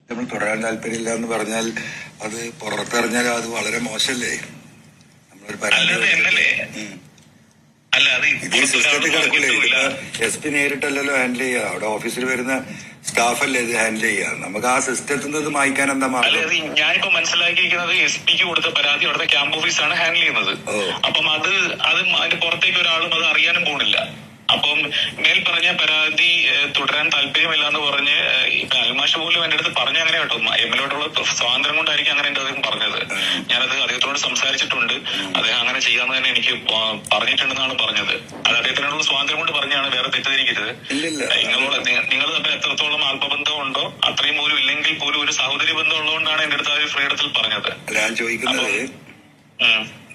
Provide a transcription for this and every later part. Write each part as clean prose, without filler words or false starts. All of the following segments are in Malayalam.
നമ്മൾ തുടരാൻ താല്പര്യമില്ല എന്ന് പറഞ്ഞാൽ അത് പുറത്തിറങ്ങിയാൽ അത് വളരെ മോശമല്ലേ? നമ്മളൊരു പരാതി ഇതേ സിസ്റ്റത്തിൽ കിടക്കില്ലേ? എസ് പി നേരിട്ടല്ലല്ലോ ഹാൻഡിൽ ചെയ്യുക, അവിടെ ഓഫീസിൽ വരുന്ന സ്റ്റാഫല്ലേ ഇത് ഹാൻഡിൽ ചെയ്യുക. നമുക്ക് ആ സിസ്റ്റത്തിൽ നിന്ന് മായ്ക്കാൻ എന്താ മാർഗം? ഞാനിപ്പോ മനസ്സിലാക്കിയിരിക്കുന്നത് എസ് പിക്ക് കൊടുത്ത പരാതി അവിടുത്തെ ക്യാമ്പ് ഓഫീസാണ് ഹാൻഡിൽ ചെയ്യുന്നത്. അപ്പം അത് അതിന്റെ പുറത്തേക്ക് ഒരാളും അത് അറിയാനും പോണില്ല. അപ്പം മേൽ പറഞ്ഞ പരാതി തുടരാൻ താല്പര്യമില്ല എന്ന് പറഞ്ഞ് അൽമാഷ പോലും എന്റെ അടുത്ത് പറഞ്ഞ അങ്ങനെ കേട്ടോ, എമ്മിലോട്ടുള്ള സ്വാതന്ത്ര്യം കൊണ്ടായിരിക്കും അങ്ങനെ എന്റെ അദ്ദേഹം പറഞ്ഞത്. ഞാനത് അദ്ദേഹത്തോട് സംസാരിച്ചിട്ടുണ്ട്. അദ്ദേഹം അങ്ങനെ ചെയ്യാന്ന് തന്നെ എനിക്ക് പറഞ്ഞിട്ടുണ്ടെന്നാണ് പറഞ്ഞത്. അത് അദ്ദേഹത്തിനോടുള്ള സ്വാതന്ത്ര്യം കൊണ്ട് പറഞ്ഞാണ്, വേറെ തെറ്റിദ്ധരിക്കരുത്. നിങ്ങൾ തമ്മിൽ എത്രത്തോളം ആത്മബന്ധം ഉണ്ടോ അത്രയും പോലും ഇല്ലെങ്കിൽ പോലും ഒരു സഹോദരി ബന്ധം ഉള്ളതുകൊണ്ടാണ് എന്റെ അടുത്ത് ആ ഒരു ഫ്രീഡത്തിൽ പറഞ്ഞത്. ഞാൻ ചോദിക്കുന്നത്,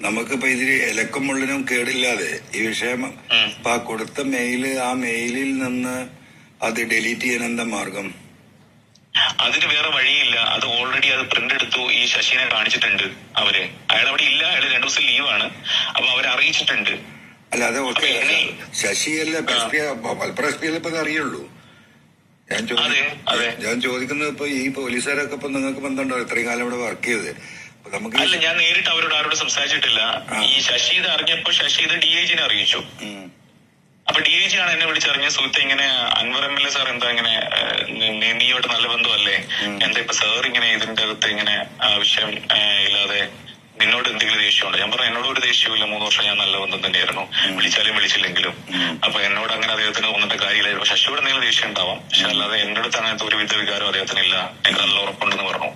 നമുക്കിപ്പോ ഇതില് ഇലക്കും മുള്ളിനും കേടില്ലാതെ ഈ വിഷയം ഇപ്പൊ ആ കൊടുത്ത മെയില്, ആ മെയിലിൽ നിന്ന് അത് ഡിലീറ്റ് ചെയ്യാൻ എന്താ മാർഗം? അതിന് വേറെ വഴിയില്ല. അത് ഓൾറെഡി അത് പ്രിന്റ് എടുത്തു ഈ ശശിനെ കാണിച്ചിട്ടുണ്ട്. അയാൾ അവിടെ ഇല്ല, അയാൾ 2 ദിവസം ലീവാണ്. അപ്പൊ അവരെ അറിയിച്ചിട്ടുണ്ട്. അല്ല അത് ഓക്കെ, ശശിയല്ല മലപ്പുറം എസ് പി അല്ല ഇപ്പൊ അറിയുള്ളൂ. ഞാൻ ചോദിക്കുന്നത് ഇപ്പൊ ഈ പോലീസുകാരൊക്കെ ഇപ്പൊ നിങ്ങൾക്ക് ബന്ധമുണ്ടോ? ഇത്രയും കാലം ഇവിടെ വർക്ക് ചെയ്ത് അല്ല, ഞാൻ നേരിട്ട് അവരോട് ആരോട് സംസാരിച്ചിട്ടില്ല. ഈ ശശി ഇത് അറിഞ്ഞപ്പോ ശശി ഇത് DIG-നെ അറിയിച്ചു. അപ്പൊ DIG ആണ് എന്നെ വിളിച്ചറിഞ്ഞ, സുഹൃത്തെ ഇങ്ങനെ അൻവർ MLA സാർ എന്താ ഇങ്ങനെ നീയോട്ട് നല്ല ബന്ധമല്ലേ, എന്താ ഇപ്പൊ സാർ ഇങ്ങനെ ഇതിന്റെ അകത്ത് ഇങ്ങനെ ആവശ്യം ഇല്ലാതെ നിന്നോട് എന്തെങ്കിലും ദേഷ്യമുണ്ടോ? ഞാൻ പറഞ്ഞു എന്നോട് ഒരു ദേഷ്യമില്ല, 3 വർഷം ഞാൻ നല്ല ബന്ധം തന്നെയായിരുന്നു, വിളിച്ചാലും വിളിച്ചില്ലെങ്കിലും. അപ്പൊ എന്നോട് അങ്ങനെ അദ്ദേഹത്തിന് ഒന്നിട്ട് കാര്യമില്ല. ശശിയോട് എന്തെങ്കിലും ദേഷ്യം ഉണ്ടാവാം, പക്ഷെ അല്ലാതെ എന്റെ അടുത്ത് അങ്ങനത്തെ ഒരു വികാരം അദ്ദേഹത്തിനില്ല, എനിക്ക് നല്ല ഉറപ്പുണ്ടെന്ന് പറഞ്ഞു.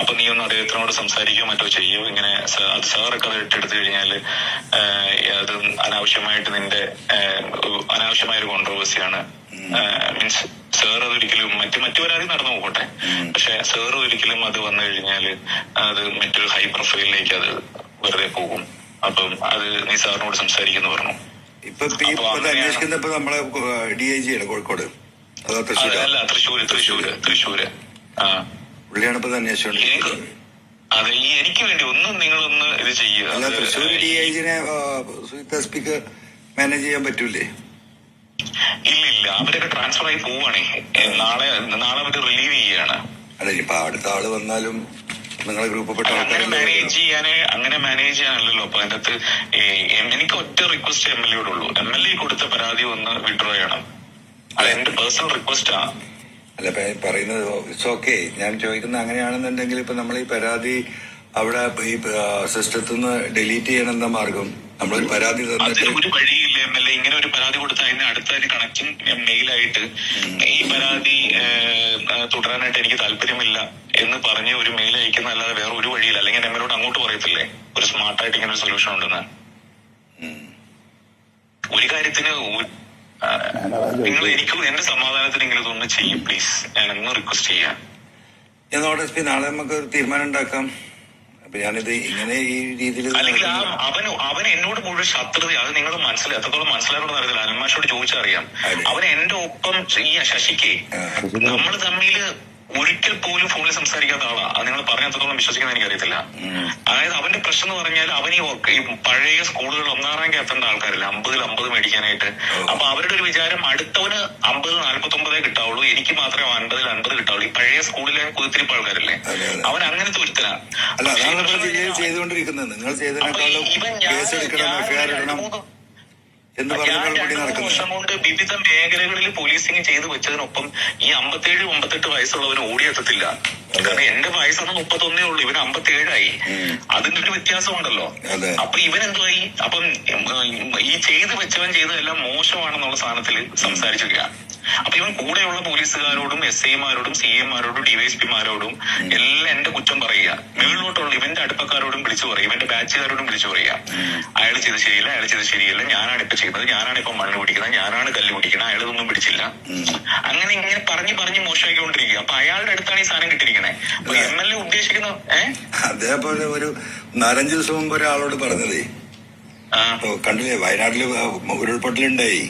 അപ്പൊ നീ ഒന്ന് അദ്ദേഹത്തിനോട് സംസാരിക്കുകയോ മറ്റോ ചെയ്യൂ, ഇങ്ങനെ അത് സാറൊക്കെ അത് ഇട്ടെടുത്തു കഴിഞ്ഞാല് അത് അനാവശ്യമായിട്ട് അനാവശ്യമായ ഒരു കോൺട്രവേഴ്സിയാണ്. മീൻസ് സാർ അതൊരിക്കലും മറ്റു പരാതി നടന്നു പോകട്ടെ, പക്ഷെ സാർ ഒരിക്കലും അത് വന്നു കഴിഞ്ഞാല് അത് മറ്റൊരു ഹൈ പ്രൊഫൈലിലേക്ക് അത് വെറുതെ പോകും. അപ്പം അത് നീ സാറിനോട് സംസാരിക്കുന്നു പറഞ്ഞു. ഇപ്പൊ നമ്മളെ DIG ആണ് കോഴിക്കോട്, അല്ല തൃശ്ശൂര്. അതെ, എനിക്ക് വേണ്ടി നിങ്ങളൊന്ന് ഇത് ചെയ്യുക. തൃശ്ശൂർ DIG-നെ മാനേജ് ചെയ്യാൻ പറ്റൂലേ? ഇല്ല, അവരൊക്കെ ട്രാൻസ്ഫർ ആയി പോവാണേ. നാളെ അവര് റിലീവ് ചെയ്യാണ്. അല്ല ഇപ്പൊ അടുത്ത ആള് വന്നാലും നിങ്ങളെ ഗ്രൂപ്പ് അങ്ങനെ മാനേജ് ചെയ്യാനല്ലോ. അപ്പൊ അതിന്റെ അകത്ത് എനിക്ക് ഒറ്റ റിക്വസ്റ്റ് MLA-യോടുള്ളൂ. MLA കൊടുത്ത പരാതി ഒന്ന് വിഡ്രോ ചെയ്യണം. അത് എന്റെ പേഴ്സണൽ റിക്വസ്റ്റാ. അല്ല പറയുന്നത് ഇറ്റ്സ് ഓക്കെ. ഞാൻ ചോദിക്കുന്നത് അങ്ങനെയാണെന്നുണ്ടെങ്കിൽ ഇപ്പൊ നമ്മൾ ഈ പരാതി അവിടെ ഈ സിസ്റ്റത്തിൽ നിന്ന് ഡിലീറ്റ് ചെയ്യാൻ എന്താ മാർഗം? നമ്മളൊരു പരാതി അതിന് ഒരു വഴിയില്ല. MLA ഇങ്ങനെ ഒരു പരാതി കൊടുത്ത അതിന് അടുത്ത ഒരു കണക്റ്റിംഗ് മെയിലായിട്ട് ഈ പരാതി തുടരാനായിട്ട് എനിക്ക് താല്പര്യമില്ല എന്ന് പറഞ്ഞ് ഒരു മെയിൽ അയക്കുന്ന അല്ലാതെ വേറെ ഒരു വഴിയില്ല. അല്ലെങ്കിൽ MLA-യോട് അങ്ങോട്ട് പറയത്തില്ലേ ഒരു സ്മാർട്ടായിട്ട് ഇങ്ങനെ ഒരു സൊല്യൂഷൻ ഉണ്ടെന്ന്? ഒരു കാര്യത്തിന് നിങ്ങൾ എനിക്ക് എന്റെ സമാധാനത്തിനെങ്കിലും ഇതൊന്ന് ചെയ്യും പ്ലീസ്. ഞാൻ ഒന്ന് റിക്വസ്റ്റ് ചെയ്യാം. നാളെ നമുക്ക് തീരുമാനം ഉണ്ടാക്കാം. അപ്പൊ ഞാനിത് ഇങ്ങനെ ഈ രീതിയിൽ അല്ലെങ്കിൽ അവൻ എന്നോട് മുഴുവൻ ശത്രുത, അത് നിങ്ങൾ എത്രത്തോളം മനസ്സിലാക്കണമെന്ന് അറിയത്തില്ല. അൽമാഷോട് ചോദിച്ചറിയാം. അവൻ എന്റെ ഒപ്പം ഈ ശശിക്ക് നമ്മൾ തമ്മിൽ ഒരിക്കൽ പോലും ഫോണിൽ സംസാരിക്കാത്ത ആളാ. അത് നിങ്ങൾ പറഞ്ഞത്രത്തോളം വിശ്വസിക്കുന്ന എനിക്കറിയത്തില്ല. അതായത് അവന്റെ പ്രശ്നം എന്ന് പറഞ്ഞാൽ അവൻ ഈ പഴയ സ്കൂളുകൾ 1ാം റാങ്ക് എത്തേണ്ട ആൾക്കാരില്ല, 50 മേടിക്കാനായിട്ട്. അപ്പൊ അവരുടെ ഒരു വിചാരം അടുത്തവന് 50-49 കിട്ടാവുള്ളൂ, എനിക്ക് മാത്രമേ 50 കിട്ടാവുള്ളൂ. ഈ പഴയ സ്കൂളിലെ കുതിരിപ്പ് ആൾക്കാരല്ലേ, അവൻ അങ്ങനത്തെ ഒരുത്തനാ. ഞാൻ 2 വർഷം കൊണ്ട് വിവിധ മേഖലകളിൽ പോലീസിംഗ് ചെയ്തു വെച്ചതിനൊപ്പം ഈ 57-58 വയസ്സുള്ളവന് ഓടിയെത്തത്തില്ല. കാരണം എന്റെ വയസ്സന്ന് 31 ഉള്ളൂ, ഇവന് 57 അതിന്റെ ഒരു വ്യത്യാസം ഉണ്ടല്ലോ. അപ്പൊ ഇവൻ എന്തുവായി? അപ്പം ഈ ചെയ്തു വെച്ചവൻ ചെയ്തതെല്ലാം മോശമാണെന്നുള്ള സ്ഥാനത്തിൽ സംസാരിച്ചിരിക്കുക. അപ്പൊ ഇവൻ കൂടെയുള്ള പോലീസുകാരോടും SI-മാരോടും CA-മാരോടും DYSP-മാരോടും എല്ലാം എന്റെ കുറ്റം പറയുക. മുകളിലോട്ടുള്ള ഇവന്റെ അടുപ്പക്കാരോടും വിളിച്ചു പറയുക, ഇവന്റെ ബാച്ചുകാരോടും വിളിച്ചു പറയുക, അയാൾ ചെയ്ത് ശരിയല്ല, ഞാനാണ് ഇപ്പൊ ചെയ്യുന്നത്, ഞാനാണ് ഇപ്പൊ മണ്ണ് പിടിക്കുന്നത്, ഞാനാണ് കല്ല് പിടിക്കുന്നത്, അയാളതൊന്നും പിടിച്ചില്ല. അങ്ങനെ ഇങ്ങനെ പറഞ്ഞ് മോശമാക്കിക്കൊണ്ടിരിക്കുക. അപ്പൊ അയാളുടെ അടുത്താണ് ഈ സാധനം കിട്ടിയിരിക്കുന്നത്. അപ്പൊ MLA ഉദ്ദേശിക്കുന്നത് അതേപോലെ ഒരു 4-5 ദിവസം മുമ്പ് ഒരാളോട് പറഞ്ഞതേ കണ്ടില്ലേ, വയനാട്ടില് ഉരുൾപൊട്ടലുണ്ടായി.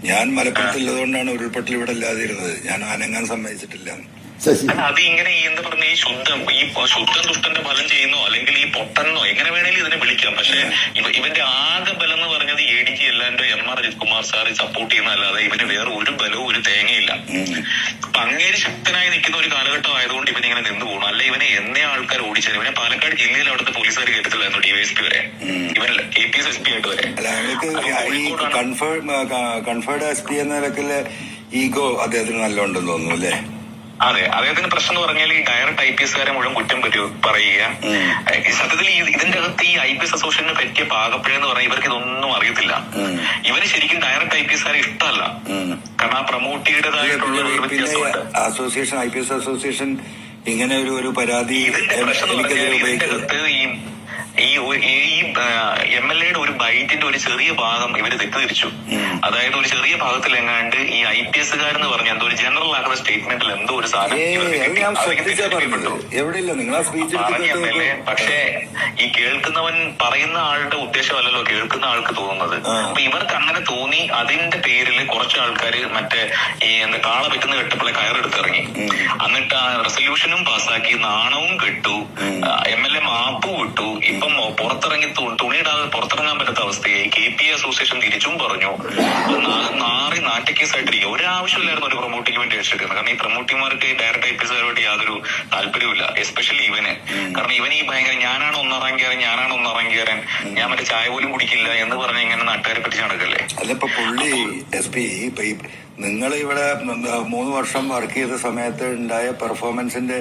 ഞാൻ മലപ്പുറത്തുള്ളതുകൊണ്ടാണ് ഉരുൾപൊട്ടൽ ഇവിടെ ഇല്ലാതിരുന്നത്. ഞാൻ അനങ്ങാൻ സമ്മതിച്ചിട്ടില്ല. അത് ഇങ്ങനെ എന്താ പറഞ്ഞ ഈ ശുദ്ധം ദുഷ്ടന്റെ ഫലം ചെയ്യുന്നോ അല്ലെങ്കിൽ ഈ പൊട്ടനോ എങ്ങനെ വേണേലും ഇതിനെ വിളിക്കാം. പക്ഷെ ഇവന്റെ ആകെ ബലം എന്ന് പറഞ്ഞത് ADG അല്ലാണ്ട് MR Ajith Kumar sir support ചെയ്യുന്നതല്ലാതെ ഇവന് വേറെ ഒരു ബലവും ഒരു തേങ്ങയില്ല. അപ്പൊ അങ്ങേര് ശക്തനായി നിൽക്കുന്ന ഒരു കാലഘട്ടം ആയതുകൊണ്ട് ഇവനിങ്ങനെ നിന്ന് പോകണം. അല്ലെ ഇവനെ എന്നേ ആൾക്കാർ ഓടിച്ചത്. ഇവനെ പാലക്കാട് ജില്ലയിൽ അവിടുത്തെ പോലീസുകാർ കേട്ടിട്ടില്ലായിരുന്നു DYSP വരെ, ഇവനല്ല KPS SP ആയിട്ട് വരെ. കൺഫേർഡ് SP എന്ന നിലക്കില് ഈഗോ അദ്ദേഹത്തിന് നല്ലോണ്ടെന്ന് തോന്നുന്നു അല്ലേ? അതെ, അദ്ദേഹത്തിന് പ്രശ്നം എന്ന് പറഞ്ഞാൽ ഈ ഡയറക്റ്റ് IPS മുഴുവൻ കുറ്റം പറയുക. സത്യത്തിൽ ഇതിന്റെ അകത്ത് ഈ IPS അസോസിയേഷനെ പറ്റിയ പാകപ്പിഴെന്ന് പറഞ്ഞാൽ ഇവർക്ക് ഇതൊന്നും അറിയത്തില്ല. ഇവന് ശരിക്കും ഡയറക്റ്റ് IPS ഇഷ്ടമല്ല. കാരണം ആ പ്രമോട്ടിയുടേതായിട്ടുള്ള അസോസിയേഷൻ IPS അസോസിയേഷൻ ഇങ്ങനെ ഒരു പരാതി ഇതിന്റെ പ്രശ്നം എന്ന് പറഞ്ഞാൽ ഇതിന്റെ അകത്ത് ഈ MLA ഒരു ബൈറ്റിന്റെ ഒരു ചെറിയ ഭാഗം ഇവര് തെറ്റിദ്ധരിച്ചു. അതായത് ഒരു ചെറിയ ഭാഗത്തിൽ എങ്ങാണ്ട് ഈ IPSകാരെന്ന് പറഞ്ഞ എന്തോ ഒരു ജനറൽ ആക്കുന്ന സ്റ്റേറ്റ്മെന്റിൽ എന്തോ ഒരു സാധനം MLA. പക്ഷേ ഈ കേൾക്കുന്നവൻ പറയുന്ന ആളുടെ ഉദ്ദേശമല്ലല്ലോ കേൾക്കുന്ന ആൾക്ക് തോന്നുന്നത്. അപ്പൊ ഇവർക്ക് അങ്ങനെ തോന്നി. അതിന്റെ പേരിൽ കുറച്ച് ആൾക്കാര് മറ്റേ ഈ കാള വെക്കുന്ന കെട്ടപ്പോളെ കയറെടുത്തിറങ്ങി. എന്നിട്ട് ആ റെസൊല്യൂഷനും പാസ്സാക്കി, നാണവും കെട്ടു, MLA മാപ്പ് വിട്ടു. ഇപ്പം പുറത്തിറങ്ങി തുണിയിടാതെ പുറത്തിറങ്ങാൻ പറ്റാത്ത അവസ്ഥയായി. KPA അസോസിയേഷൻ തിരിച്ചും പറഞ്ഞു. നാട്ടിക്കേസായിട്ടിരിക്കുക. ഒരാവശ്യമില്ലായിരുന്നു ഒരു പ്രൊമോട്ടിക്ക് വേണ്ടി രക്ഷിക്കുന്നത്. കാരണം ഈ പ്രൊമോട്ടിമാർക്ക് ഡയറക്റ്റ് IPSകാരുമായിട്ട് യാതൊരു താല്പര്യമില്ല, എസ്പെഷ്യലി ഇവന്. കാരണം ഇവൻ ഈ ഭയങ്കര ഞാനാണ് ഒന്നറാൻ കയറാൻ, ഞാൻ മറ്റേ ചായ പോലും കുടിക്കില്ല എന്ന് പറഞ്ഞ് ഇങ്ങനെ നാട്ടുകാരെ പിടിച്ച് നടക്കല്ലേ. അതിപ്പോ പുള്ളി SP നിങ്ങൾ ഇവിടെ 3 വർഷം വർക്ക് ചെയ്ത സമയത്ത് ഉണ്ടായ പെർഫോമൻസിന്റെ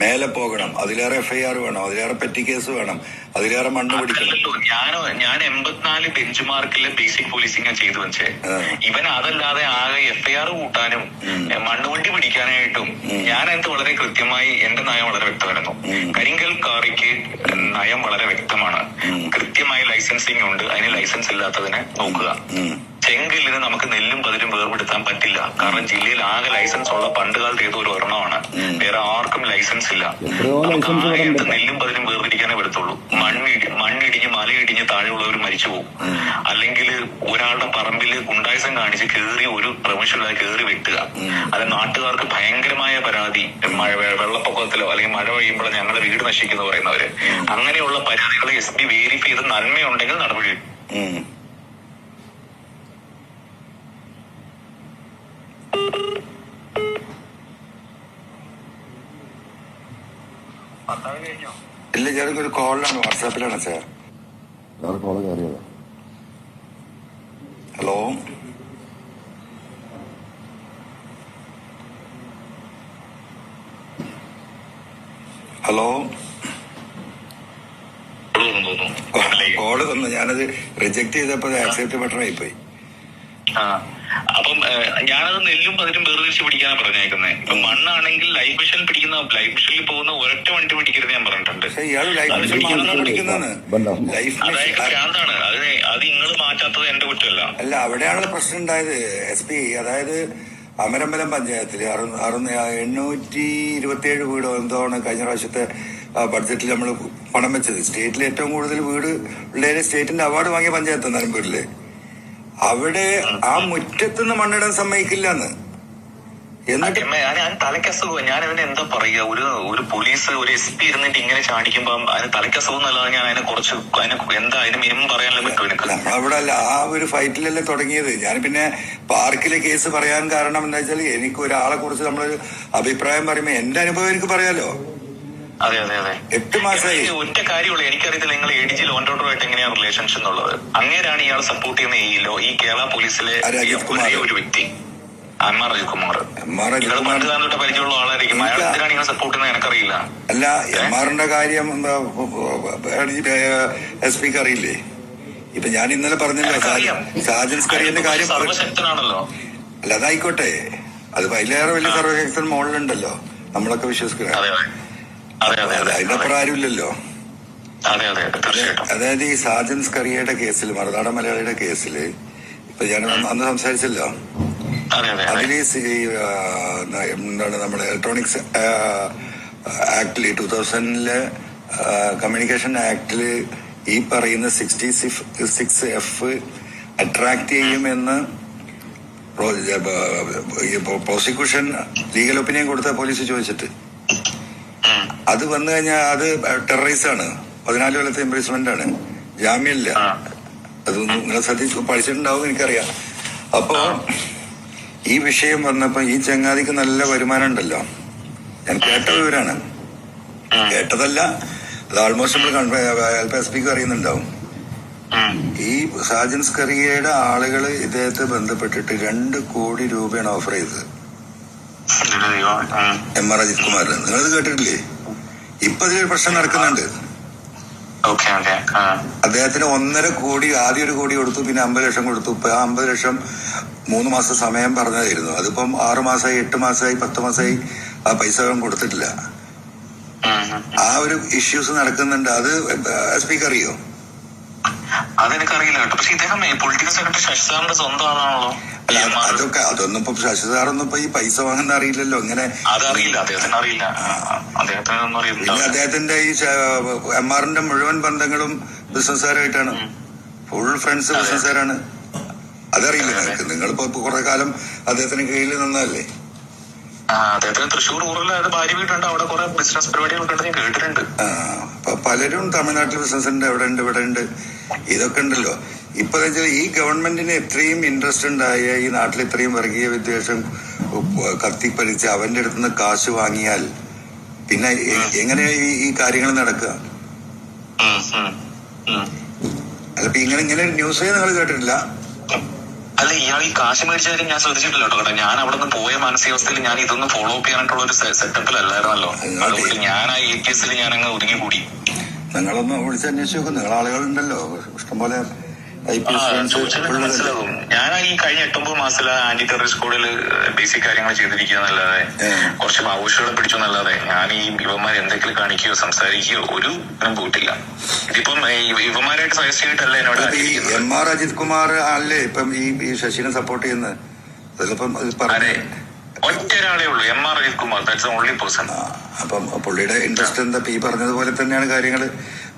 മേലെ പോകണം. അതിലേറെ FIR വേണം, അതിലേറെ പെറ്റി കേസ് വേണം, അതിലേറെ മണ്ണ് പിടിക്കണം. ഞാൻ 84 ബെഞ്ച് മാർക്കിലെ ബേസിക് പോലീസിംഗ് ചെയ്തു വെച്ചേ. ഇവൻ അതല്ലാതെ ആകെ FIR കൂട്ടാനും മണ്ണുവണ്ടി പിടിക്കാനായിട്ടും ഞാൻ എന്ത് വളരെ കൃത്യമായി എന്റെ നയം വളരെ വ്യക്തമായിരുന്നു. കരിങ്കൽ കാറിക്ക് നയം വളരെ വ്യക്തമാണ്. കൃത്യമായി ലൈസൻസിങ് ഉണ്ട്. അതിന് ലൈസൻസ് ഇല്ലാത്തതിനെ നോക്കുക. ചെങ്കല്ലിന് നമുക്ക് നെല്ലും പതിരും വേർപെടുത്താൻ പറ്റില്ല. കാരണം ജില്ലയിൽ ആകെ ലൈസൻസ് ഉള്ള പണ്ടുകാലത്ത് ഏതോ ഒരു ഒരെണ്ണമാണ്. വേറെ ആർക്കും ലൈസൻസ് ഇല്ല. നമുക്ക് ആകെ നെല്ലും പതിരും വേർതിരിക്കാനേ പറ്റത്തുള്ളൂ. മണ്ണിടിഞ്ഞ് മലയിടിഞ്ഞ് താഴെയുള്ളവർ മരിച്ചു പോകും. അല്ലെങ്കിൽ ഒരാളുടെ പറമ്പിൽ ഗുണ്ടായിസം കാണിച്ച് കേറി ഒരു പ്രമേശ്വരായി കേറി വെട്ടുക. അത് നാട്ടുകാർക്ക് ഭയങ്കരമായ പരാതി. വെള്ളപ്പൊക്കത്തിലോ അല്ലെങ്കിൽ മഴ പെയ്യുമ്പോഴോ ഞങ്ങളുടെ വീട് നശിക്കുന്നു പറയുന്നവര്. അങ്ങനെയുള്ള പരാതികളെ SP വെരിഫൈ ചെയ്ത് നന്മയുണ്ടെങ്കിൽ നടപടി. ഇല്ല, ഞാനൊരു കോളിലാണ്, വാട്സാപ്പിലാണ് സാർ. ഹലോ കോള് തന്നു. ഞാനത് റിജക്ട് ചെയ്തപ്പോ ആക്സെപ്റ്റ് ബട്ടൺ ആയിപ്പോയി. അപ്പം ഞാനത് നെല്ലും പതിരും വേർതിരിച്ച് പിടിക്കാനാണ് പറഞ്ഞേക്കുന്നത്. ഇപ്പൊ മണ്ണാണെങ്കിൽ ലൈഫ് മിഷനിൽ പിടിക്കുന്ന ലൈഫ് മിഷനിൽ പോകുന്ന ഒരൊറ്റ വണ്ടി പിടിക്കരുത് ഞാൻ പറഞ്ഞിട്ടുണ്ട്. അതായത് ഭ്രാന്താണ്. അത് നിങ്ങൾ മാറ്റാത്തത് എന്റെ കുറ്റമല്ല. അല്ല, അവിടെയാണല്ലോ പ്രശ്നം ഉണ്ടായത്. SP അതായത് അമരമ്പലം പഞ്ചായത്തില് 827 വീടോ എന്തോണ് കഴിഞ്ഞ പ്രാവശ്യത്തെ ബഡ്ജറ്റിൽ നമ്മൾ പണം വെച്ചത്. സ്റ്റേറ്റിൽ ഏറ്റവും കൂടുതൽ വീട് ഉള്ളതിന് സ്റ്റേറ്റിന്റെ അവാർഡ് വാങ്ങിയ പഞ്ചായത്ത് നിലമ്പൂരില്. അവിടെ ആ മുറ്റത്തുനിന്ന് മണ്ണിടാൻ സമ്മതിക്കില്ലെന്ന്. എന്നിട്ട് ഞാൻ തലക്കസുഖം. ഞാൻ അതിന് എന്താ പറയുക, ഒരു പോലീസ് ഒരു SP ഇരുന്നിട്ട് ഇങ്ങനെ ചാടിക്കുമ്പോ അതിന് തലക്കസുഖം എന്നല്ലാതെ ഞാൻ അതിന് മിനിമം പറയാനല്ലേ പറ്റും എനിക്ക്. അവിടെ അല്ല, ആ ഒരു ഫൈറ്റിലല്ലേ തുടങ്ങിയത്. ഞാൻ പിന്നെ പാർക്കിലെ കേസ് പറയാൻ കാരണം എന്താ വെച്ചാൽ എനിക്ക് ഒരാളെ കുറിച്ച് നമ്മളൊരു അഭിപ്രായം പറയുമ്പോ എന്റെ അനുഭവം എനിക്ക് പറയാലോ. അതെ 8 മാസമായി. ഒറ്റ കാര്യമുള്ളൂ, എനിക്കറിയത്തില്ല നിങ്ങൾ ADG ലോ ആൻഡ് ഓർഡറുമായിട്ട് എങ്ങനെയാണ് റിലേഷൻഷിപ്പ് എന്നുള്ളത്. അങ്ങനെയാണ് ഇയാൾ സപ്പോർട്ട് ചെയ്യുന്ന ഈ കേരള പോലീസിലെ ഒരു വ്യക്തി MR പണ്ട് പരിചയമുള്ള ആളായിരിക്കും. അയാൾ എന്തിനാണ് നിങ്ങൾ സപ്പോർട്ട് ചെയ്യുന്നത് എനിക്കറിയില്ല. അല്ല, MRന്റെ കാര്യം SPക്ക് അറിയില്ലേ? ഇപ്പൊ ഞാൻ ഇന്നലെ പറഞ്ഞല്ലോ സാജൻ സ്കറിയന്റെ കാര്യം. സർവശക്തനാണല്ലോ. അല്ല, അതായിക്കോട്ടെ. അത് അതിലേറെ വലിയ സർവശക്തൻ മോളിലുണ്ടല്ലോ, നമ്മളൊക്കെ വിശ്വസിക്കുന്നത്. അതിനപ്പുറം ആരുമില്ലല്ലോ. അതായത് ഈ സാജൻ സ്കറിയയുടെ കേസിൽ, മറുനാടൻ മലയാളിയുടെ കേസില് ഇപ്പൊ ഞാൻ അന്ന് സംസാരിച്ചല്ലോ, അതില് എന്താണ് നമ്മുടെ ഇലക്ട്രോണിക്സ് ആക്ടില് 2000 കമ്മ്യൂണിക്കേഷൻ ആക്ടില് ഈ പറയുന്ന 66F അട്രാക്ട് ചെയ്യുമെന്ന് പ്രോസിക്യൂഷൻ ലീഗൽ ഒപ്പീനിയൻ കൊടുത്ത പോലീസ് ചോദിച്ചിട്ട് അത് വന്നു കഴിഞ്ഞാൽ അത് ടെററിസാണ്. 14 കൊല്ലത്തെ ഇംപ്രീസ്മെന്റ് ആണ്, ജാമ്യമില്ല. അത് നിങ്ങൾ പഠിച്ചിട്ടുണ്ടാവും എനിക്കറിയാം. അപ്പോ ഈ വിഷയം വന്നപ്പോ ഈ ചങ്ങാതിക്ക് നല്ല വരുമാനം ഉണ്ടല്ലോ. ഞാൻ കേട്ട വിവരാണ്, കേട്ടതല്ല, അത് ആൾമോസ്റ്റ് നമ്മൾ എസ് അറിയുന്നുണ്ടാവും. ഈ സാജൻ സ്കറിയയുടെ ആളുകള് ഇദ്ദേഹത്തെ ബന്ധപ്പെട്ടിട്ട് 2 കോടി രൂപയാണ് ഓഫർ ചെയ്തത്. എം.ആർ. അജിത് കുമാർ, നിങ്ങളത് കേട്ടിട്ടില്ലേ? ഇപ്പൊ അതിലൊരു പ്രശ്നം നടക്കുന്നുണ്ട്. അദ്ദേഹത്തിന് 1.5 കോടി, ആദ്യം 1 കോടി കൊടുത്തു, പിന്നെ 50 ലക്ഷം കൊടുത്തു. ഇപ്പൊ ആ 50 ലക്ഷം 3 മാസം സമയം പറഞ്ഞതായിരുന്നു. അതിപ്പം 6 മാസമായി, 8 മാസമായി, 10 മാസമായി ആ പൈസ കൊടുത്തിട്ടില്ല. ആ ഒരു ഇഷ്യൂസ് നടക്കുന്നുണ്ട്. അത് സ്പീക്കർ അറിയോ? അതെനിക്കറിയില്ല കേട്ടോ. പക്ഷെ ഇദ്ദേഹം പൊളിറ്റിക്കൽ സെക്രട്ടറി ശശി സാറിന്റെ സ്വന്തം ആളാണല്ലോ. അതൊന്നും ഇപ്പൊ ശശി സാറൊന്നും ഇപ്പൊ ഈ പൈസ വാങ്ങുന്ന അറിയില്ലല്ലോ. ഇങ്ങനെ അതറിയില്ല, അദ്ദേഹത്തിന് അറിയില്ല. പിന്നെ അദ്ദേഹത്തിന്റെ ഈ എം.ആറിന്റെ മുഴുവൻ ബന്ധങ്ങളും ബിസിനസ്സുകാരായിട്ടാണ്. Full friends ബിസിനസ്സുകാരാണ്. അതറിയില്ല നിങ്ങൾക്ക്? നിങ്ങളിപ്പോ കുറെ കാലം അദ്ദേഹത്തിന് കീഴിൽ നിന്നല്ലേ? അദ്ദേഹത്തിന് തൃശ്ശൂർ റൂറലായിട്ട് ഭാര്യ വീട്ടുണ്ട്, അവിടെ കുറെ ബിസിനസ് പരിപാടികളൊക്കെ ഉണ്ട്, ഞാൻ കേട്ടിട്ടുണ്ട്. പലരും തമിഴ്നാട്ടിൽ ബിസിനസ് ഉണ്ട്, അവിടെ ഉണ്ട്, ഇവിടെ ഉണ്ട്, ഇതൊക്കെ ഉണ്ടല്ലോ. ഇപ്പൊ ഈ ഗവൺമെന്റിന് ഇത്രയും ഇൻട്രസ്റ്റ് ഉണ്ടായ ഈ നാട്ടിൽ ഇത്രയും വർഗീയ വിദ്വേഷം കത്തിപ്പരിച്ച് അവന്റെ അടുത്തുനിന്ന് കാശ് വാങ്ങിയാൽ പിന്നെ എങ്ങനെയാ ഈ കാര്യങ്ങൾ നടക്കുക? അല്ല, ഇപ്പൊ ഇങ്ങനെ ന്യൂസേ നിങ്ങൾ കേട്ടിട്ടില്ല? അല്ല, ഇയാൾ ഈ കാശ് മേടിച്ചാലും ഞാൻ ശ്രദ്ധിച്ചിട്ടില്ല കേട്ടോ. ഞാൻ അവിടെ നിന്ന് പോയ മാനസികാവസ്ഥയിൽ ഞാൻ ഇതൊന്നും ഫോളോ അപ്പ് ചെയ്യാനായിട്ടുള്ള ഒരു സെറ്റപ്പിലല്ലായിരുന്നല്ലോ. അതുകൊണ്ട് ഞാൻ ആ APS ഞാൻ അങ്ങ് ഒതുങ്ങി കൂടി. നിങ്ങളൊന്ന് വിളിച്ചന്വേഷിച്ച് നോക്കും, നിങ്ങൾ ആളുകളുണ്ടല്ലോ ഇഷ്ടംപോലെ. മനസ്സിലാവും. ഞാൻ ഈ കഴിഞ്ഞ 8-9 മാസത്തിൽ ആന്റി ടെററിസ്റ്റ് കോഡിൽ ബേസിക് കാര്യങ്ങൾ ചെയ്തിരിക്കുകയെന്നല്ലാതെ, കുറച്ച് മാവോയിസ്റ്റുകളെ പിടിച്ചെന്നല്ലാതെ ഞാൻ ഈ ഇവന്മാർ എന്തെങ്കിലും കാണിക്കുകയോ സംസാരിക്കുകയോ ഒരു ഇനം പോയിട്ടില്ല. ഇതിപ്പം ഇവന്മാരായിട്ട് സജസ്റ്റ് ചെയ്തിട്ടല്ല എന്നോട്. എം.ആർ. അജിത് കുമാർ അല്ലേ ഇപ്പം ഈ ശശിനെ സപ്പോർട്ട് ചെയ്യുന്നത്? അതെ, ഒറ്റൊരാളേ ഉള്ളൂ, M R. Ajith Kumar. That's the only person. അപ്പം പുള്ളിയുടെ ഇൻട്രസ്റ്റ് എന്താ? ഈ പറഞ്ഞതുപോലെ തന്നെയാണ് കാര്യങ്ങള്.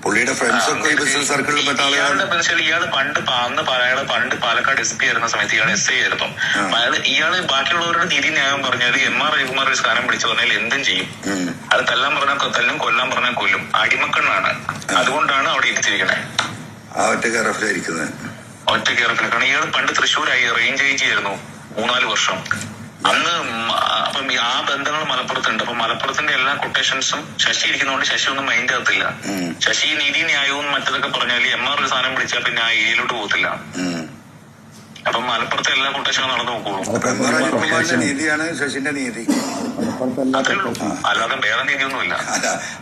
പുള്ളിയുടെ ഫ്രണ്ട്സ് ഒക്കെ ഈ ബിസിനസ് സർക്കിളിൽ പെട്ട ആളുകളാണ്. ഇയാള് പണ്ട് പാലക്കാട് SP ആയിരുന്ന സമയത്ത് ഇയാൾ SI ആയിരുന്നു. ഇയാള് ബാക്കിയുള്ളവരുടെ നീതി ന്യായം പറഞ്ഞാൽ എം.ആർ. അജികുമാർ ഒരു സ്ഥാനം പിടിച്ചു പറഞ്ഞാൽ എന്തും ചെയ്യും. അത് തല്ലാൻ പറഞ്ഞാൽ തല്ലും, കൊല്ലാൻ പറഞ്ഞാൽ കൊല്ലും. അടിമക്കണ്ണാണ്. അതുകൊണ്ടാണ് അവിടെ ഇരുത്തിയിരിക്കണേ. ആ ഒറ്റ കെയറഫിലായിരിക്കുന്നത്. ഒറ്റ കെയറഫിൽ. കാരണം ഇയാൾ പണ്ട് തൃശ്ശൂരായി റേഞ്ച് AG ആയിരുന്നു 3-4 വർഷം. അന്ന് അപ്പം ആ ബന്ധങ്ങൾ മലപ്പുറത്തുണ്ട്. അപ്പൊ മലപ്പുറത്തിന്റെ എല്ലാ കൊട്ടേഷൻസും ശശി ഇരിക്കുന്നതുകൊണ്ട് ശശി ഒന്നും മൈൻഡ് ആകത്തില്ല. ശശി നീതി ന്യായവും മറ്റതൊക്കെ പറഞ്ഞാൽ എം.ആർ. ഒരു സാധനം പിടിച്ചാൽ പിന്നെ ആ ഏരിയയിലോട്ട് പോകത്തില്ല. അപ്പം മലപ്പുറത്തെ എല്ലാ കൊട്ടേഷനും നടന്നു നോക്കുള്ളൂ. നീതിയാണ് ശശിന്റെ നീതി, അതേ ഉള്ളൂ. അല്ലാതെ വേറെ നീതിയൊന്നുമില്ല.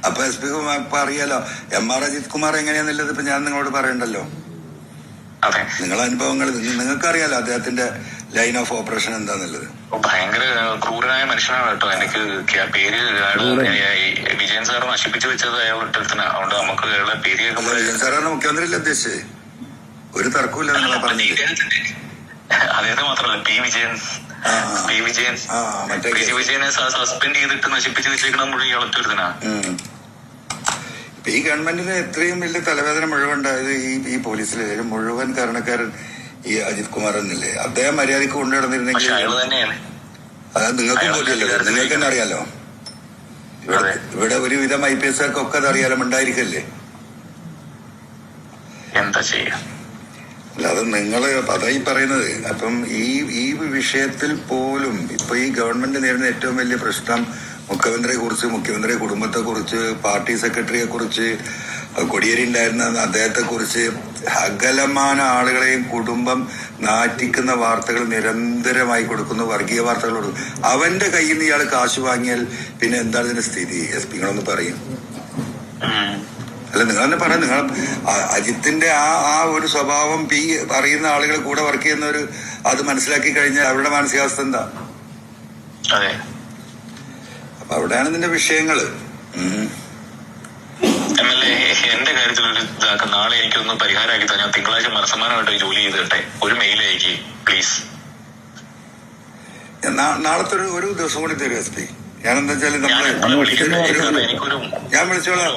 അപ്പൊ SP ഇപ്പൊ അറിയാലോ എം.ആർ. അജിത് കുമാർ എങ്ങനെയാന്നുള്ളത് ഇപ്പൊ ഞാൻ നിങ്ങളോട് പറയണ്ടല്ലോ. അതെ, നിങ്ങളെ അനുഭവങ്ങൾ നിങ്ങൾക്കറിയാലോ അദ്ദേഹത്തിന്റെ ലൈൻ ഓഫ് ഓപ്പറേഷൻ എന്താന്നുള്ളത്. ഭയങ്കര ക്രൂരനായ മനുഷ്യനാണ് കേട്ടോ. എനിക്ക് പേര് വിജയൻ സാർ നശിപ്പിച്ചു വെച്ചത് അയാളുടെ അടുത്താണ്. അതുകൊണ്ട് നമുക്ക് അയാളുടെ പേര് കേൾക്കുമ്പോൾ വിജയൻ സാറാണ് മുഖ്യമന്ത്രി അല്ലേ ഉദ്ദേശിച്ചത്? ഒരു തർക്കമില്ല നിങ്ങളെ പറഞ്ഞത്. അദ്ദേഹത്തെ മാത്രമല്ല, പി വിജയനെ സസ്പെൻഡ് ചെയ്തിട്ട് നശിപ്പിച്ചു വെച്ചേക്കണം മുഴുവൻ ഇയാളത്തെ ഒരുത്തനാ. ഈ ഗവൺമെന്റിന് എത്രയും വലിയ തലവേദന മുഴുവനുണ്ടായത് ഈ പോലീസിലെ മുഴുവൻ കാരണക്കാരൻ ഈ അജിത് കുമാർ എന്നില്ലേ? അദ്ദേഹം മര്യാദക്ക് കൊണ്ടുനടന്നിരുന്നെങ്കിൽ അത് നിങ്ങൾക്കും പോലെയല്ലോ, നിങ്ങൾക്ക് തന്നെ അറിയാലോ. ഇവിടെ ഒരുവിധം IPS ഒക്കെ അത് അറിയാലോ, ഉണ്ടായിരിക്കല്ലേ? എന്താ ചെയ്യാ? അല്ലാതെ നിങ്ങള് അതായി പറയുന്നത്. അപ്പം ഈ വിഷയത്തിൽ പോലും ഇപ്പൊ ഈ ഗവൺമെന്റ് നേരിടുന്ന ഏറ്റവും വലിയ പ്രശ്നം മുഖ്യമന്ത്രിയെ കുറിച്ച്, മുഖ്യമന്ത്രി കുടുംബത്തെ കുറിച്ച്, പാർട്ടി സെക്രട്ടറിയെ കുറിച്ച്, കൊടിയേരി ഉണ്ടായിരുന്ന അദ്ദേഹത്തെ കുറിച്ച് അകലമാന ആളുകളെയും കുടുംബം നാറ്റിക്കുന്ന വാർത്തകൾ നിരന്തരമായി കൊടുക്കുന്നു, വർഗീയ വാർത്തകൾ കൊടുക്കുന്നു. അവന്റെ കയ്യിൽ നിന്ന് ഇയാൾ കാശ് വാങ്ങിയാൽ പിന്നെ എന്താണ് ഇതിന്റെ സ്ഥിതി? SP നിങ്ങളൊന്ന് പറയും. അല്ല, നിങ്ങൾ തന്നെ പറയാം. നിങ്ങൾ അജിത്തിന്റെ ആ ഒരു സ്വഭാവം അറിയുന്ന ആളുകൾ കൂടെ വർക്ക് ചെയ്യുന്നവര് അത് മനസ്സിലാക്കി കഴിഞ്ഞാൽ അവരുടെ മാനസികാവസ്ഥ എന്താ? അപ്പൊ അവിടെയാണ് ഇതിന്റെ വിഷയങ്ങള്. MLA എന്റെ കാര്യത്തിൽ ഒരു ഇതാക്കാം. നാളെ എനിക്കൊന്ന് പരിഹാരമാക്കി തന്നെ തിങ്കളാഴ്ച മനസ്സമാനമായിട്ട് ജോലി ചെയ്തിട്ടെ ഒരു മെയിൽ അയക്കി പ്ലീസ്. നാളത്തെ ഒരു ദിവസം കൂടി തരും SP. ഞാൻ എന്താ വെച്ചാല് ഞാൻ വിളിച്ചോളാം.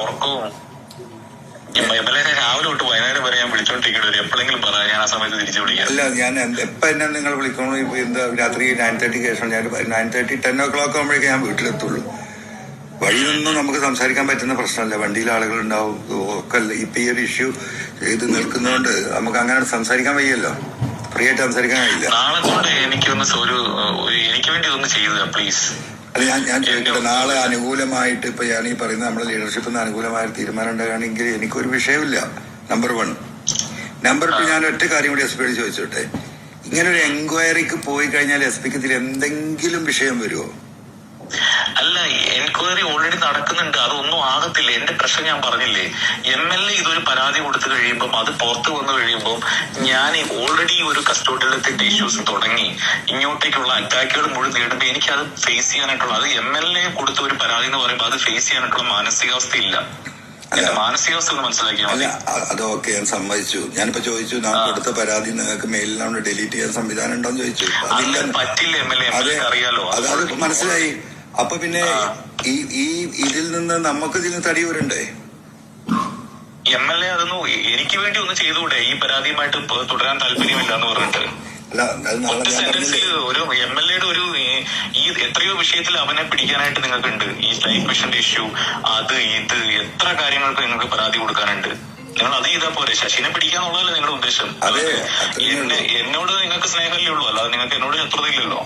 MLA രാവിലെ തൊട്ട് വൈകുന്നേരം വരെ ഞാൻ വിളിച്ചോണ്ടിരിക്കണ. എപ്പോഴെങ്കിലും പറയാം, ഞാൻ ആ സമയത്ത് തിരിച്ചു വിളിക്കാം. അല്ല, ഞാൻ എപ്പോ എന്നെ നിങ്ങൾ വിളിക്കണോ? ഇപ്പൊ എന്താ രാത്രി 9:30 ശേഷം ഞാൻ 9:30 10 o'clock ആകുമ്പോഴേക്കും ഞാൻ വീട്ടിലെത്തുള്ളൂ. വഴിയൊന്നും നമുക്ക് സംസാരിക്കാൻ പറ്റുന്ന പ്രശ്നമല്ല. വണ്ടിയിൽ ആളുകൾ ഉണ്ടാവും ഒക്കെ. ഇപ്പൊ ഈ ഒരു ഇഷ്യൂ ചെയ്ത് നിൽക്കുന്നതുകൊണ്ട് നമുക്ക് അങ്ങനെ സംസാരിക്കാൻ വയ്യല്ലോ. ഫ്രീ ആയിട്ട് സംസാരിക്കാൻ കഴിയില്ല. നാളെ കൊണ്ട് എനിക്ക് വേണ്ടി ഇതൊന്ന് ചെയ്തതാ പ്ലീസ്. അത് ഞാൻ ചോദിക്കട്ടെ, നാളെ അനുകൂലമായിട്ട് ഇപ്പൊ ഞാൻ ഈ പറയുന്ന നമ്മുടെ ലീഡർഷിപ്പിൽ നിന്ന് അനുകൂലമായ തീരുമാനം ഉണ്ടാകുകയാണെങ്കിൽ എനിക്കൊരു വിഷയമില്ല. നമ്പർ 1. നമ്പർ 2, ഞാൻ ഒറ്റ കാര്യം കൂടി എസ് പിയോട് ചോദിച്ചോട്ടെ. ഇങ്ങനെ ഒരു എൻക്വയറിക്ക് പോയി കഴിഞ്ഞാൽ എസ് പിക്ക് ഇതിൽ എന്തെങ്കിലും വിഷയം വരുമോ? അല്ല, എൻക്വയറി ഓൾറെഡി നടക്കുന്നുണ്ട്, അതൊന്നും ആകത്തില്ല. എന്റെ പ്രശ്നം ഞാൻ പറഞ്ഞില്ലേ, MLA ഇതൊരു പരാതി കൊടുത്തു കഴിയുമ്പോൾ അത് പുറത്തു വന്നു കഴിയുമ്പോൾ ഞാൻ ഓൾറെഡി ഒരു കസ്റ്റോഡിയലത്തിന്റെ ഇഷ്യൂസ് തുടങ്ങി ഇങ്ങോട്ടേക്കുള്ള അറ്റാക്കുകൾ മുഴുവൻ നേടുമ്പോൾ എനിക്ക് അത് ഫേസ് ചെയ്യാനായിട്ടുള്ള, അത് MLA കൊടുത്ത ഒരു പരാതി എന്ന് പറയുമ്പോൾ അത് ഫേസ് ചെയ്യാനായിട്ടുള്ള മാനസികാവസ്ഥ ഇല്ല. മാനസികാവസ്ഥ ഒന്ന് മനസ്സിലാക്കിയാൽ മതി. അതൊക്കെ ഞാൻ സമ്മതിച്ചു. ഞാനിപ്പോ ചോദിച്ചു, ഞാൻ കൊടുത്ത പരാതി നിങ്ങൾക്ക് മെയിലിലാണ് ഡിലീറ്റ് ചെയ്യാൻ സംവിധാനം ഉണ്ടോന്ന് ചോദിച്ചു. പറ്റില്ല MLA, അറിയാലോ. അത് മനസ്സിലായി. അപ്പൊ പിന്നെ ഈ ഇതിൽ നിന്ന് നമുക്ക് ഇതിന് തടിയൂരണ്ടേ? MLA അതൊന്നും എനിക്ക് വേണ്ടി ഒന്ന് ചെയ്തുകൂടെ? ഈ പരാതിയുമായിട്ട് തുടരാൻ താല്പര്യമില്ല എന്ന് പറഞ്ഞിട്ട് ഒറ്റ സെന്റൻസിൽ ഒരു MLA ഒരു ഈ എത്രയോ വിഷയത്തിൽ അവനെ പിടിക്കാനായിട്ട് നിങ്ങൾക്കുണ്ട്. ഈ ലൈഫ് മിഷന്റെ ഇഷ്യൂ, അത് ഇത് എത്ര കാര്യങ്ങൾക്ക് നിങ്ങൾക്ക് പരാതി കൊടുക്കാനുണ്ട്. നിങ്ങൾ അത് ചെയ്താൽ പോരെ? ശശിനെ പിടിക്കാന്നുള്ളതല്ലേ നിങ്ങളുടെ ഉദ്ദേശം? എന്നോട് നിങ്ങൾക്ക് സ്നേഹമല്ലേ ഉള്ളൂ, അല്ലാതെ നിങ്ങൾക്ക് എന്നോട് ശത്രുതയില്ലല്ലോ.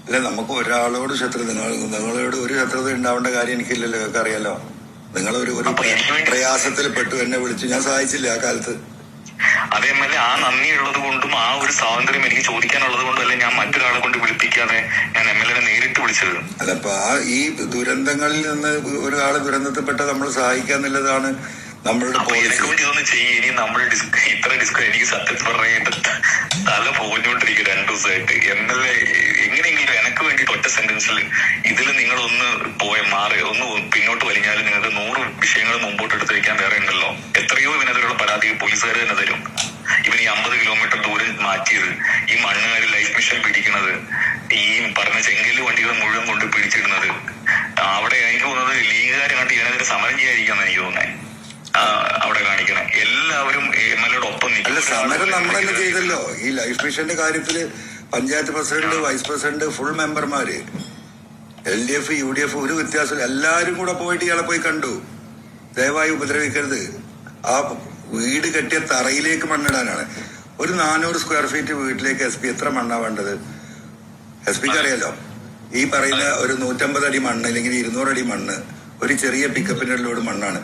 അല്ല, നമുക്ക് ഒരാളോട് ശത്രുത, നിങ്ങളോട് ഒരു ശത്രുത ഉണ്ടാവേണ്ട കാര്യം എനിക്കില്ലല്ലോ. നിങ്ങൾക്ക് അറിയാലോ, നിങ്ങളൊരു പ്രയാസത്തിൽ പെട്ടു, എന്നെ വിളിച്ചു, ഞാൻ സഹായിച്ചില്ല ആ കാലത്ത്. അതേ MLA, ആ നന്ദി ഉള്ളത് കൊണ്ടും ആ ഒരു സ്വാതന്ത്ര്യം എനിക്ക് ചോദിക്കാനുള്ളത് കൊണ്ടും അല്ലെ ഞാൻ മറ്റൊരാളെ കൊണ്ട് വിളിപ്പിക്കാതെ ഞാൻ MLA നേരിട്ട് വിളിച്ചത്. അതപ്പോ ഈ ദുരന്തങ്ങളിൽ നിന്ന് ഒരാളെ ദുരന്തത്തിൽപ്പെട്ട നമ്മൾ സഹായിക്കാന്നുള്ളതാണ് നമ്മളുടെ പോളിസി. എനിക്ക് വേണ്ടി ഇതൊന്നും ചെയ്യും. ഇനി നമ്മൾ ഇത്ര ഡിസ്കസ് എനിക്ക് സത്യത്തിൽ പറഞ്ഞിട്ട് തല പോഞ്ഞോണ്ടിരിക്കും 2 ദിവസമായിട്ട്. MLA എങ്ങനെയെങ്കിലും എനിക്ക് വേണ്ടിട്ട് ഒറ്റ സെന്റൻസിൽ ഇതിൽ നിങ്ങളൊന്ന് ഒന്ന് പിന്നോട്ട് വലിഞ്ഞാലും നിങ്ങൾക്ക് 100 വിഷയങ്ങൾ മുമ്പോട്ട് എടുത്ത് വയ്ക്കാൻ വേറെ ഉണ്ടല്ലോ. എത്രയോ ഇവനെതിരെയുള്ള പരാതി പോലീസുകാർ തന്നെ തരും. ഇവന് ഈ 50 കിലോമീറ്റർ ദൂരം മാറ്റിയത്, ഈ മണ്ണുകാർ ലൈഫ് മിഷൻ പിടിക്കുന്നത്, ഈ പറഞ്ഞ ചെങ്കല് വണ്ടികൾ മുഴുവൻ കൊണ്ട് പിടിച്ചിടുന്നത്, അവിടെ എനിക്ക് തോന്നുന്നത് ലീഗുകാർ കണ്ട് ഇതിനെതിരെ സമരം ചെയ്യാതിരിക്കാന്ന് എനിക്ക് തോന്നുന്നത്. അവിടെ കാണിക്കണം എല്ലാവരും MLAയുടെ ഒപ്പം നിൽക്കും. സമരം നമ്മൾ തന്നെ ചെയ്തല്ലോ. ഈ ലൈഫ് മിഷന്റെ കാര്യത്തില് panchayat president, vice president, full മെമ്പർമാര്, LDF, UDF ഒരു വ്യത്യാസമില്ല, എല്ലാരും കൂടെ പോയിട്ട് ഇയാളെ പോയി കണ്ടു. ദയവായി ഉപദ്രവിക്കരുത്. ആ വീട് കെട്ടിയ തറയിലേക്ക് മണ്ണിടാനാണ്. ഒരു 400 സ്ക്വയർ ഫീറ്റ് വീട്ടിലേക്ക് SP എത്ര മണ്ണാ വേണ്ടത്? SPക്ക് അറിയാലോ. ഈ പറയുന്ന ഒരു 150 അടി മണ്ണ് അല്ലെങ്കിൽ 200 അടി മണ്ണ് ഒരു ചെറിയ പിക്കപ്പിന്റെ ലോഡ് മണ്ണാണ്.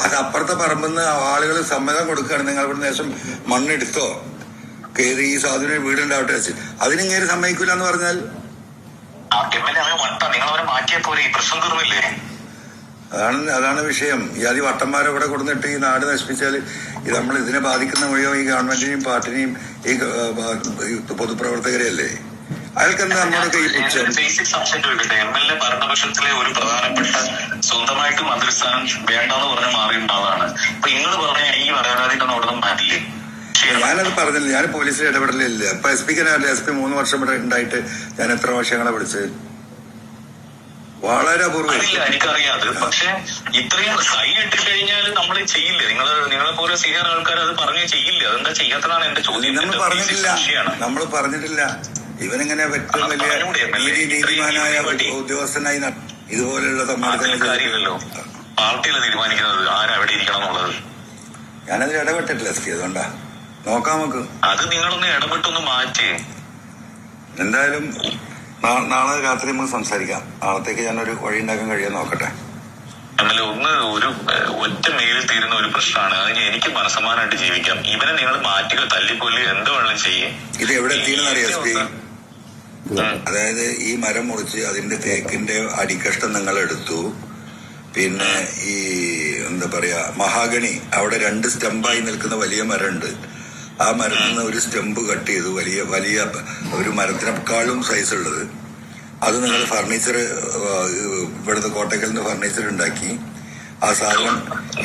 അത് അപ്പുറത്തെ പറമ്പെന്ന് ആളുകൾ സമ്മതം കൊടുക്കുകയാണ്, നിങ്ങൾ ഇവിടെ ശേഷം മണ്ണെടുത്തോ, കയറി ഈ സാധുവിന് വീടുണ്ടാവട്ടെ വെച്ച്. അതിനിങ്ങനെ സമ്മതിക്കൂല എന്ന് പറഞ്ഞാൽ അതാണ് വിഷയം. ഈ ആദ്യ വട്ടന്മാരെ ഇവിടെ കൊടുത്തിട്ട് ഈ നാട് നശിപ്പിച്ചാൽ ഇത് നമ്മൾ ഇതിനെ ബാധിക്കുന്ന മുഴുവൻ ഈ ഗവൺമെന്റിനെയും പാർട്ടിനെയും ഈ പൊതുപ്രവർത്തകരെയല്ലേ. അയാൾക്കെന്താ നമ്മളൊക്കെ ഈ പുച്ഛം? ബേസിക് സംശയം ചോദിക്കട്ടെ, MLA ഭരണപക്ഷത്തിലെ ഒരു പ്രധാനപ്പെട്ട സ്വന്തമായിട്ട് മന്ത്രിസ്ഥാനം വേണ്ടെന്ന് പറഞ്ഞ് മാറിയിട്ടുള്ള ആളാണ്. അപ്പൊ നിങ്ങൾ പറഞ്ഞ ഈ പരാതിക്കൊന്നും അവിടെ നിന്ന് മാറ്റില്ലേ? ഞാനത് പറഞ്ഞില്ല, ഞാൻ പോലീസിൽ ഇടപെടലില്ല. ഇപ്പൊ SP 3 വർഷം ഇവിടെ ഉണ്ടായിട്ട് ഞാൻ എത്ര വർഷങ്ങളെ വിളിച്ചത്? വളരെ അപൂർവം. എനിക്കറിയാതെ, പക്ഷെ ഇത്രയും കൈ ഇട്ടിക്കഴിഞ്ഞാൽ നമ്മൾ ചെയ്യില്ല. നിങ്ങളെ പോലെ സീനിയർ ആൾക്കാർ അത് പറഞ്ഞ് ചെയ്യില്ല. അതെന്താ ചെയ്യാത്തതാണ് എന്റെ ചോദ്യം. നമ്മൾ പറഞ്ഞിട്ടില്ല. ഇവനിങ്ങനെ ഏറ്റവും വലിയ നീതിമാനായ ഉദ്യോഗസ്ഥനായി ഇതുപോലെയുള്ള കാര്യമില്ലല്ലോ. പാർട്ടിയല്ല തീരുമാനിക്കുന്നത് ആരെവിടെ ഇരിക്കണം എന്നുള്ളത്. ഞാനതിൽ ഇടപെട്ടിട്ടില്ല SP, അതുകൊണ്ടാ. നോക്കാം നമുക്ക്. അത് നിങ്ങളൊന്ന് ഇടപെട്ടൊന്ന് മാറ്റി. എന്തായാലും നാളെ രാത്രി നമുക്ക് സംസാരിക്കാം. നാളത്തേക്ക് ഞാനൊരു വഴി ഉണ്ടാക്കാൻ കഴിയാൻ നോക്കട്ടെ. ഒരു ഒറ്റ മെയിലിൽ തീരുന്ന ഒരു പ്രശ്നമാണ്. അതിന് എനിക്ക് മനസ്സമാനമായിട്ട് ജീവിക്കാം. ഇവനെ നിങ്ങൾ മാറ്റുക, തല്ലിക്കൊല്ലി എന്ത് വേണം ചെയ്യും. ഇത് എവിടെ എത്തിയെന്നറിയാം SP? അതായത് ഈ മരം മുറിച്ച് അതിന്റെ തേക്കിന്റെ അടിക്കഷ്ടം നിങ്ങൾ എടുത്തു. പിന്നെ ഈ എന്താ പറയാ മഹാഗണി, അവിടെ 2 സ്റ്റെമ്പായി നിൽക്കുന്ന വലിയ മരമുണ്ട്. ആ മരത്തിൽ നിന്ന് ഒരു സ്റ്റെമ്പ് കട്ട് ചെയ്തു, വലിയ ഒരു മരത്തിനേക്കാളും സൈസ് ഉള്ളത്. അത് നിങ്ങൾ ഫർണിച്ചർ ഇവിടുന്ന് കോട്ടക്കൽ നിന്ന് ഫർണിച്ചർ ഉണ്ടാക്കി ആ സാധനം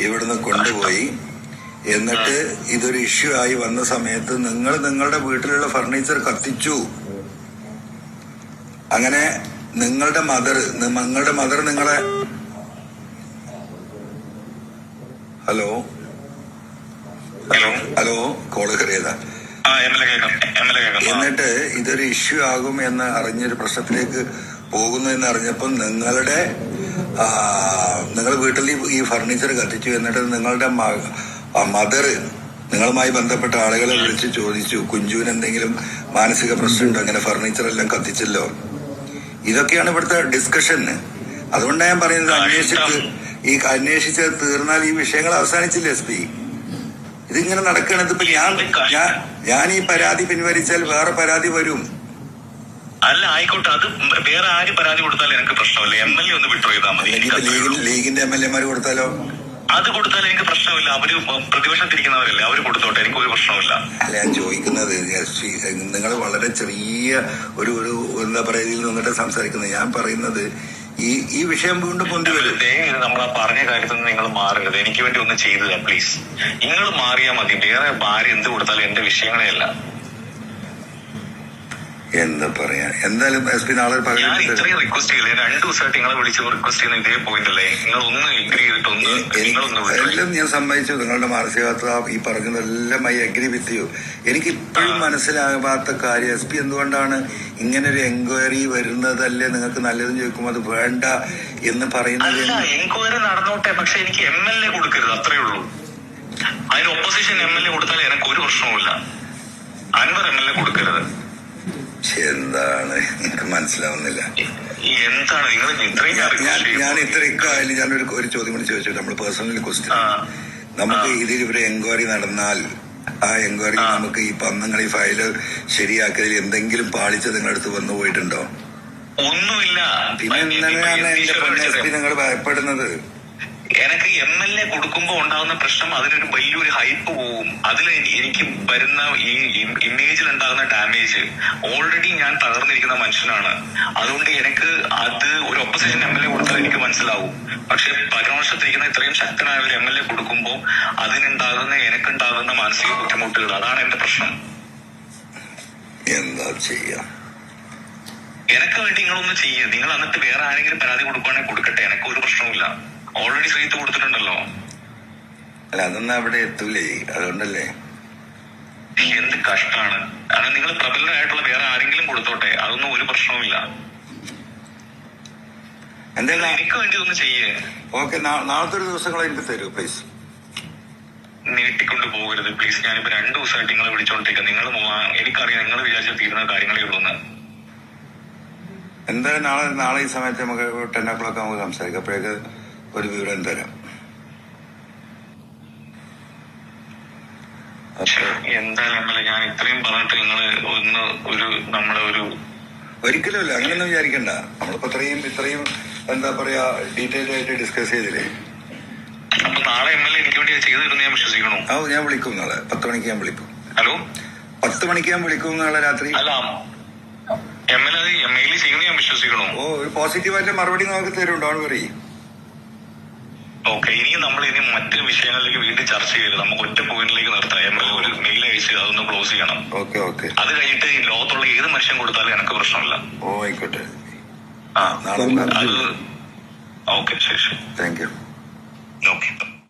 ഇവിടുന്ന് കൊണ്ടുപോയി. എന്നിട്ട് ഇതൊരു ഇഷ്യൂ ആയി വന്ന സമയത്ത് നിങ്ങൾ നിങ്ങളുടെ വീട്ടിലുള്ള ഫർണിച്ചർ കത്തിച്ചു. അങ്ങനെ നിങ്ങളുടെ മദർ നിങ്ങളെ ഹലോ കോള് കയറിയതാ. എന്നിട്ട് ഇതൊരു ഇഷ്യൂ ആകും എന്ന് അറിഞ്ഞൊരു പ്രശ്നത്തിലേക്ക് പോകുന്നു എന്ന് അറിഞ്ഞപ്പോൾ നിങ്ങൾ വീട്ടിൽ ഈ ഫർണിച്ചർ കത്തിച്ചു. എന്നിട്ട് നിങ്ങളുടെ മദർ നിങ്ങളുമായി ബന്ധപ്പെട്ട ആളുകളെ വിളിച്ച് ചോദിച്ചു, കുഞ്ചുവിന് എന്തെങ്കിലും മാനസിക പ്രശ്നമുണ്ടോ, അങ്ങനെ ഫർണിച്ചർ എല്ലാം കത്തിച്ചല്ലോ. ഇതൊക്കെയാണ് ഇവിടുത്തെ ഡിസ്കഷൻ. അതുകൊണ്ടാണ് ഞാൻ പറയുന്നത്, അന്വേഷിച്ച് തീർന്നാൽ ഈ വിഷയങ്ങൾ അവസാനിച്ചില്ലേ SP? ഇതിങ്ങനെ നടക്കുകയാണ്. ഇതിപ്പോ ഞാൻ ഈ പരാതി പിൻവലിച്ചാൽ വേറെ പരാതി വരും. അല്ല, ആയിക്കോട്ടെ, അത് വേറെ ആര് പരാതി കൊടുത്താലും എനിക്ക് പ്രശ്നമില്ല. MLA ഒന്ന് വിഡ്രോ ചെയ്താൽ മതി. ലീഗിന്റെ MLA മാര് കൊടുത്താലോ? അത് കൊടുത്താൽ എനിക്ക് പ്രശ്നമില്ല. അവര് പ്രതിപക്ഷത്തിരിക്കുന്നവരല്ലേ, അവര് കൊടുത്തോട്ടെ, എനിക്ക് ഒരു പ്രശ്നമില്ല. അല്ല, ഞാൻ ചോദിക്കുന്നത് നിങ്ങൾ വളരെ ചെറിയ ഒരു എന്താ പറയാ ഇതിൽ നിന്നിട്ട് സംസാരിക്കുന്നത്. ഞാൻ പറയുന്നത് ഈ വിഷയം വീണ്ടും പൊന്തി വരും. നമ്മൾ ആ പറഞ്ഞ കാര്യത്തിൽ നിന്ന് നിങ്ങൾ മാറരുത്. എനിക്ക് വേണ്ടി ഒന്ന് ചെയ്തതാ പ്ലീസ്. നിങ്ങൾ മാറിയാൽ മതി. വേറെ ഭാര്യ എന്ത് കൊടുത്താലും എന്റെ വിഷയങ്ങളെ അല്ല. എന്താ പറയാ, എന്തായാലും SP നാളെ ഞാൻ ഇത്രയും റിക്വസ്റ്റ് ചെയ്യില്ലേ? 2 ദിവസമായിട്ട് നിങ്ങളെ വിളിച്ച് റിക്വസ്റ്റ് ചെയ്യുന്ന ഇതേ പോയിന്റ് അല്ലേ? നിങ്ങൾ ഒന്ന് എഗ്രി ചെയ്തിട്ട് എല്ലാം ഞാൻ സമ്മതിച്ചു. നിങ്ങളുടെ മാനസികാവസ്ഥ ഈ പറഞ്ഞതെല്ലാം ഐ അഗ്രി വിത്ത് യു. എനിക്ക് ഇപ്പോഴും മനസ്സിലാകാത്ത കാര്യം, SP എന്തുകൊണ്ടാണ് ഇങ്ങനൊരു എൻക്വയറി വരുന്നതല്ലേ നിങ്ങൾക്ക് നല്ലതെന്ന് ചോദിക്കുമ്പോൾ അത് വേണ്ട എന്ന് പറയുന്നത്. എൻക്വയറി നടന്നോട്ടെ, പക്ഷെ എനിക്ക് MLA കൊടുക്കരുത്, അത്രേ ഉള്ളൂ. അതിന് ഒപ്പോസിഷൻ MLA കൊടുത്താൽ എനിക്ക് ഒരു പ്രശ്നവുമില്ല. അൻവർ MLA കൊടുക്കരുത്. എന്താണ് എനിക്ക് മനസ്സിലാവുന്നില്ല. എന്താണ് നിങ്ങൾ ഞാൻ ഇത്രയും ഞാനൊരു ചോദ്യം കൂടി ചോദിച്ചു. നമ്മൾ പേഴ്സണൽ ക്വസ്റ്റ്യൻ, നമുക്ക് ഇതിൽ ഒരു എൻക്വയറി നടന്നാൽ ആ എൻക്വയറി നമുക്ക് ഈ നിങ്ങൾ ഈ ഫയല് ശരിയാക്കിയതിൽ എന്തെങ്കിലും പാളിച്ച നിങ്ങളുടെ അടുത്ത് വന്നു പോയിട്ടുണ്ടോ? ഒന്നുമില്ല. പിന്നെ എന്തിനാണ് എന്റെ SP നിങ്ങൾ ഭയപ്പെടുന്നത്? എനിക്ക് MLA കൊടുക്കുമ്പോ ഉണ്ടാകുന്ന പ്രശ്നം, അതിനൊരു വലിയൊരു ഹൈപ്പ് പോവും. അതിൽ എനിക്ക് വരുന്ന ഈ ഇമേജിൽ ഉണ്ടാകുന്ന ഡാമേജ്, ഓൾറെഡി ഞാൻ തകർന്നിരിക്കുന്ന മനുഷ്യനാണ്. അതുകൊണ്ട് എനിക്ക് അത് ഒരു ഒപ്പോസിഷൻ MLA കൊടുത്താൽ എനിക്ക് മനസ്സിലാവും. പക്ഷെ പരാമർശത്തിരിക്കുന്ന ഇത്രയും ശക്തനായ ഒരു MLA കൊടുക്കുമ്പോ എനിക്കുണ്ടാകുന്ന മാനസിക ബുദ്ധിമുട്ടുകൾ, അതാണ് എന്റെ പ്രശ്നം. എന്താ ചെയ്യാ? എനിക്ക് വേണ്ടി നിങ്ങളൊന്നും ചെയ്യുക. നിങ്ങൾ എന്നിട്ട് വേറെ ആരെങ്കിലും പരാതി കൊടുക്കുകയാണെങ്കിൽ കൊടുക്കട്ടെ, എനിക്ക് ഒരു പ്രശ്നവുമില്ല. ഓൾറെഡി ശ്രീത്ത് കൊടുത്തിട്ടുണ്ടല്ലോ. അല്ല, അതൊന്നും അവിടെ എത്തൂലേ, അതുകൊണ്ടല്ലേ. എന്ത് കഷ്ടാണ്. കാരണം നിങ്ങൾ പ്രബലരായിട്ടുള്ള വേറെ ആരെങ്കിലും കൊടുത്തോട്ടെ, അതൊന്നും ഒരു പ്രശ്നവുമില്ല. എന്തായാലും എനിക്ക് വേണ്ടി ഒന്ന് ചെയ്യേ. ഓക്കെ, നാളത്തെ ഒരു ദിവസങ്ങൾ എനിക്ക് തരൂ പ്ലീസ്. നീട്ടിക്കൊണ്ട് പോകരുത് പ്ലീസ്. ഞാനിപ്പോ 2 ദിവസമായിട്ട് നിങ്ങളെ വിളിച്ചോണ്ടിരിക്കുക. എനിക്കറിയാം നിങ്ങൾ വിചാരിച്ച തീരുന്ന കാര്യങ്ങളേ ഉള്ളൂന്ന്. എന്തായാലും നാളെ ഈ സമയത്ത് നമുക്ക് 10 o'clock നമുക്ക് സംസാരിക്കാം. അപ്പോഴേക്ക് ഒരു വിവരം തരാം. എന്തായാലും ഞാൻ ഇത്രയും പറഞ്ഞിട്ട് നിങ്ങൾ ഒരിക്കലുമല്ല, അങ്ങനെയൊന്നും വിചാരിക്കണ്ട. നമ്മളിപ്പോ ഇത്രയും എന്താ പറയാ ഡീറ്റെയിൽ ആയിട്ട് ഡിസ്കസ് ചെയ്തില്ലേ. അപ്പൊ നാളെ MLA എനിക്ക് വേണ്ടി ചെയ്തു തരുന്ന ഞാൻ വിശ്വസിക്കണോ? ഞാൻ വിളിക്കും നാളെ 10 മണിക്ക് ഞാൻ വിളിക്കും. ഹലോ, 10 മണിക്ക് ഞാൻ വിളിക്കും നാളെ രാത്രി. അല്ല, MLA മെയിൽ ചെയ്യുന്ന ഞാൻ വിശ്വസിക്കണോ? ഒരു പോസിറ്റീവായിട്ട് മറുപടി നമുക്ക് തരും. Don't worry. ഓക്കെ, ഇനി മറ്റു വിഷയങ്ങളിലേക്ക് വീണ്ടും ചർച്ച ചെയ്ത് നമുക്ക് ഒറ്റ പോയിന്റിലേക്ക് നിർത്താം. MLA ഒരു മെയിൽ അയച്ച് അതൊന്ന് ക്ലോസ് ചെയ്യണം. ഓക്കെ. അത് കഴിഞ്ഞിട്ട് ഈ ലോകത്തുള്ള ഏത് മനുഷ്യൻ കൊടുത്താലും എനിക്ക് പ്രശ്നമില്ല. ആയിക്കോട്ടെ. അത് ഓക്കെ, ശരി. Thank you. ഓക്കെ.